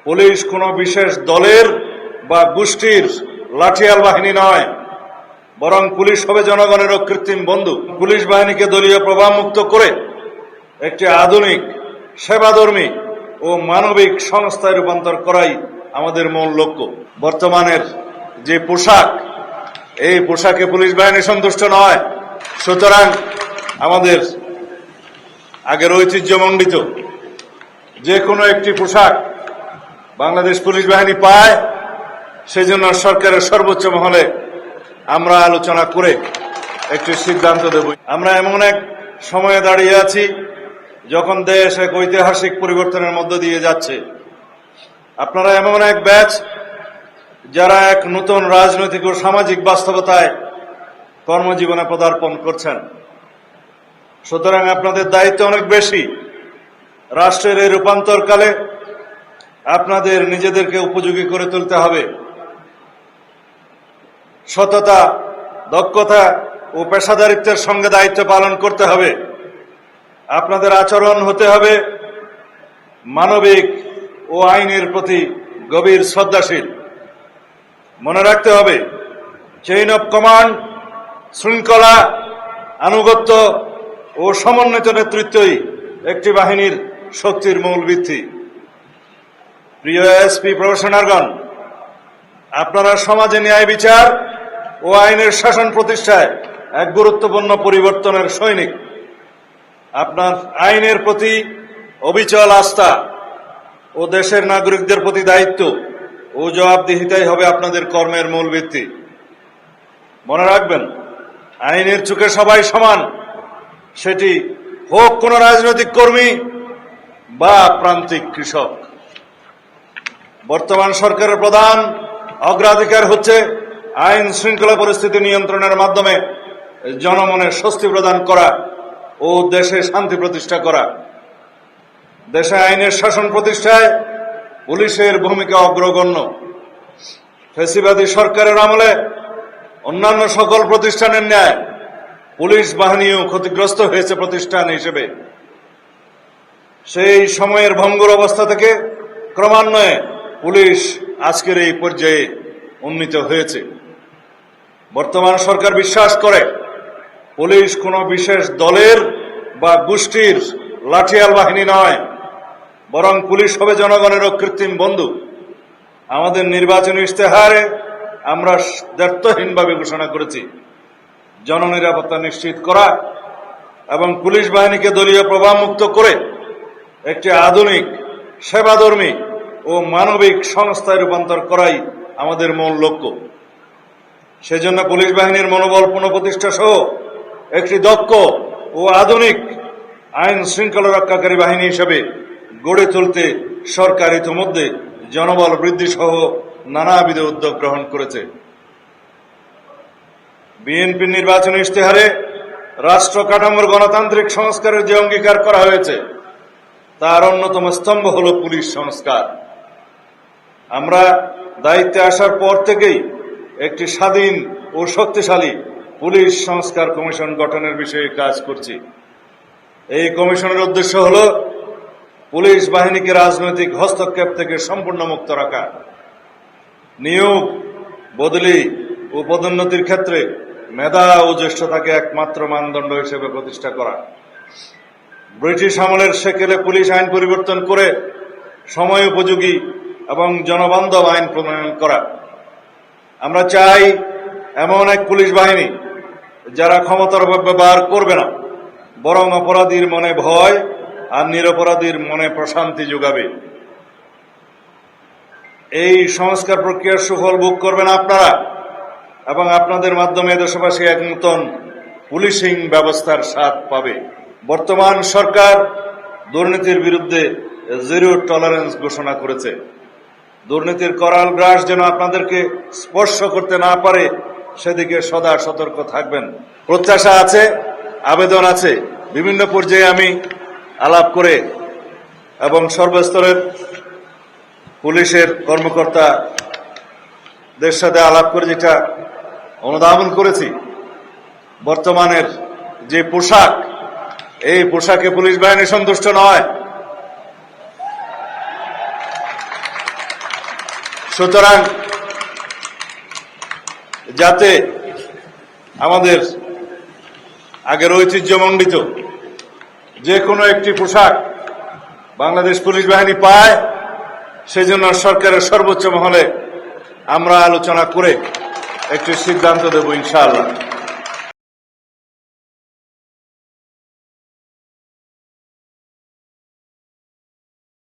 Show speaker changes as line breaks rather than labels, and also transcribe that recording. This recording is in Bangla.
পুলিশ কোনো বিশেষ দলের বা গোষ্ঠীর লাঠিয়াল বাহিনী নয়, বরং পুলিশ হবে জনগণের কৃত্রিম বন্ধু। পুলিশ বাহিনীকে দলীয় প্রভাবমুক্ত করে একটি আধুনিক, সেবাধর্মী ও মানবিক সংস্থায় রূপান্তর করাই আমাদের মূল লক্ষ্য। বর্তমানের যে পোশাক, এই পোশাকে পুলিশ বাহিনী সন্তুষ্ট নয়। সুতরাং আমাদের আগের ঐতিহ্যমণ্ডিত যে কোনো একটি পোশাক বাংলাদেশ পুলিশ বাহিনী পায়, সেজন্য সরকারের সর্বোচ্চ মহলে আমরা আলোচনা করে একটি সিদ্ধান্ত দেব। আমরা এমন এক সময়ে দাঁড়িয়ে আছি যখন দেশ এক ঐতিহাসিক পরিবর্তনের মধ্য দিয়ে যাচ্ছে। আপনারা এমন এক ব্যাচ যারা এক নতুন রাজনৈতিক ও সামাজিক বাস্তবতায় কর্মজীবনে পদার্পণ করছেন। সুতরাং আপনাদের দায়িত্ব অনেক বেশি। রাষ্ট্রের এই রূপান্তরকালে আপনাদের নিজেদেরকে উপযোগী করে তুলতে হবে। সততা, দক্ষতা ও পেশাদারিত্বের সঙ্গে দায়িত্ব পালন করতে হবে। আপনাদের আচরণ হতে হবে মানবিক ও আইনের প্রতি গভীর শ্রদ্ধাশীল। মনে রাখতে হবে, চেইন অব কমান্ড, শৃঙ্খলা, আনুগত্য ও সমন্বিত নেতৃত্বই একটি বাহিনীর শক্তির মূল ভিত্তি। প্রিয় এসপি প্রফেশনালগণ, আপনারা সমাজে ন্যায় বিচার ও আইনের শাসন প্রতিষ্ঠায় এক গুরুত্বপূর্ণ পরিবর্তনের সৈনিক। আপনার আইনের প্রতি অবিচল আস্থা ও দেশের নাগরিকদের প্রতি দায়িত্ব ও জবাবদিহিতাই হবে আপনাদের কর্মের মূল ভিত্তি। মনে রাখবেন, আইনের চোখে সবাই সমান, সেটি হোক কোন রাজনৈতিক কর্মী বা প্রান্তিক কৃষক। বর্তমান সরকারের প্রধান অগ্রাধিকার হচ্ছে আইন শৃঙ্খলা পরিস্থিতি নিয়ন্ত্রণের মাধ্যমে জনমনে স্বস্তি প্রদান করা ও দেশে শান্তি প্রতিষ্ঠা করা। দেশে আইনের শাসন প্রতিষ্ঠায় পুলিশের ভূমিকা অগ্রগণ্য। ফ্যাসিবাদী সরকারের আমলে অন্যান্য সকল প্রতিষ্ঠানের ন্যায় পুলিশ বাহিনীও ক্ষতিগ্রস্ত হয়েছে প্রতিষ্ঠান হিসেবে। সেই সময়ের ভঙ্গুর অবস্থা থেকে ক্রমান্বয়ে পুলিশ আজকের এই পর্যায়ে উন্নীত হয়েছে। বর্তমান সরকার বিশ্বাস করে পুলিশ কোনো বিশেষ দলের বা গোষ্ঠীর লাঠিয়াল বাহিনী নয়, বরং পুলিশ হবে জনগণের কৃত্রিম বন্ধু। আমাদের নির্বাচনী ইশতেহারে আমরা দ্ব্যর্থহীনভাবে ঘোষণা করেছি, জননিরাপত্তা নিশ্চিত করা এবং পুলিশ বাহিনীকে দলীয় প্রভাবমুক্ত করে একটি আধুনিক, সেবাধর্মী ও মানবিক সংস্থায় রূপান্তর করাই আমাদের মূল লক্ষ্য। সেজন্য পুলিশ বাহিনীর মনোবল পুনঃপ্রতিষ্ঠা সহ একটি দক্ষ ও আধুনিক আইন শৃঙ্খলা রক্ষাকারী বাহিনী হিসেবে গড়ে তুলতে সরকার ইতিমধ্যে জনবল বৃদ্ধি সহ নানাবিধ উদ্যোগ গ্রহণ করেছে। বিএনপির নির্বাচনী ইশতেহারে রাষ্ট্র কাঠামোর গণতান্ত্রিক সংস্কারের যে অঙ্গীকার করা হয়েছে, তার অন্যতম স্তম্ভ হল পুলিশ সংস্কার। আমরা দায়িত্বে আসার পর থেকেই একটি স্বাধীন ও শক্তিশালী পুলিশ সংস্কার কমিশন গঠনের বিষয়ে কাজ করছি। এই কমিশনের উদ্দেশ্য হল পুলিশ বাহিনীকে রাজনৈতিক হস্তক্ষেপ থেকে সম্পূর্ণ মুক্ত রাখা, নিয়োগ, বদলি ও পদোন্নতির ক্ষেত্রে মেধা ও জ্যেষ্ঠতাকে একমাত্র মানদণ্ড হিসেবে প্রতিষ্ঠা করা, ব্রিটিশ আমলের সেকেলে পুলিশ আইন পরিবর্তন করে সময় উপযোগী এবং জনবান্ধব আইন প্রণয়ন করা। আমরা চাই এমন এক পুলিশ বাহিনী যারা ক্ষমতার অপব্যবহার করবে না, বরং অপরাধীর মনে ভয় আর নিরপরাধীর মনে প্রশান্তি যোগাবে। এই সংস্কার প্রক্রিয়ার সুফল ভোগ করবেন আপনারা এবং আপনাদের মাধ্যমে দেশবাসী এক নতুন পুলিশিং ব্যবস্থার স্বাদ পাবে। বর্তমান সরকার দুর্নীতির বিরুদ্ধে জিরো টলারেন্স ঘোষণা করেছে। দুর্নীতির করাল গ্রাস যেন আপনাদেরকে স্পর্শ করতে না পারে, সেদিকে সদা সতর্ক থাকবেন। প্রত্যাশা আছে, আবেদন আছে। বিভিন্ন পর্যায়ে আমি আলাপ করে এবং সর্বস্তরের পুলিশের কর্মকর্তাদের সাথে আলাপ করে যেটা অনুধাবন করেছি, বর্তমানের যে পোশাক, এই পোশাকে পুলিশ বাহিনী সন্তুষ্ট নয়। সুতরাং যাতে আমাদের আগের ঐতিহ্যমণ্ডিত যে কোনো একটি পোশাক বাংলাদেশ পুলিশ বাহিনী পায়, সেজন্য সরকারের সর্বোচ্চ মহলে আমরা আলোচনা করে একটি সিদ্ধান্ত দেব ইনশাআল্লাহ।